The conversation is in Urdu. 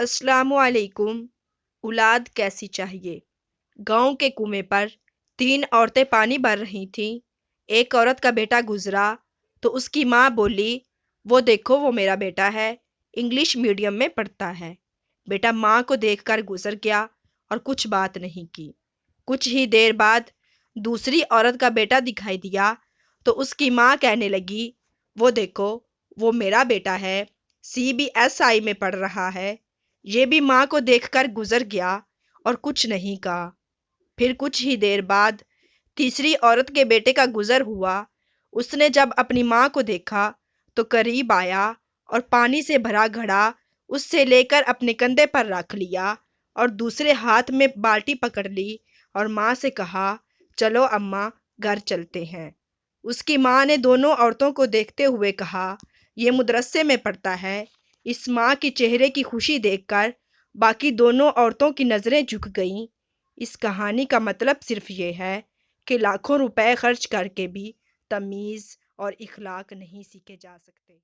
السلام علیکم۔ اولاد کیسی چاہیے؟ گاؤں کے کنویں پر 3 عورتیں پانی بھر رہی تھیں۔ ایک عورت کا بیٹا گزرا تو اس کی ماں بولی، وہ دیکھو وہ میرا بیٹا ہے، انگلش میڈیم میں پڑھتا ہے۔ بیٹا ماں کو دیکھ کر گزر گیا اور کچھ بات نہیں کی۔ کچھ ہی دیر بعد دوسری عورت کا بیٹا دکھائی دیا تو اس کی ماں کہنے لگی، وہ دیکھو وہ میرا بیٹا ہے، CBSI میں پڑھ رہا ہے۔ یہ بھی ماں کو دیکھ کر گزر گیا اور کچھ نہیں کہا۔ پھر کچھ ہی دیر بعد تیسری عورت کے بیٹے کا گزر ہوا۔ اس نے جب اپنی ماں کو دیکھا تو قریب آیا اور پانی سے بھرا گھڑا اس سے لے کر اپنے کندھے پر رکھ لیا اور دوسرے ہاتھ میں بالٹی پکڑ لی اور ماں سے کہا، چلو اماں گھر چلتے ہیں۔ اس کی ماں نے دونوں عورتوں کو دیکھتے ہوئے کہا، یہ مدرسے میں پڑھتا ہے۔ اس ماں کی چہرے کی خوشی دیکھ کر باقی دونوں عورتوں کی نظریں جھک گئیں۔ اس کہانی کا مطلب صرف یہ ہے کہ لاکھوں روپے خرچ کر کے بھی تمیز اور اخلاق نہیں سیکھے جا سکتے۔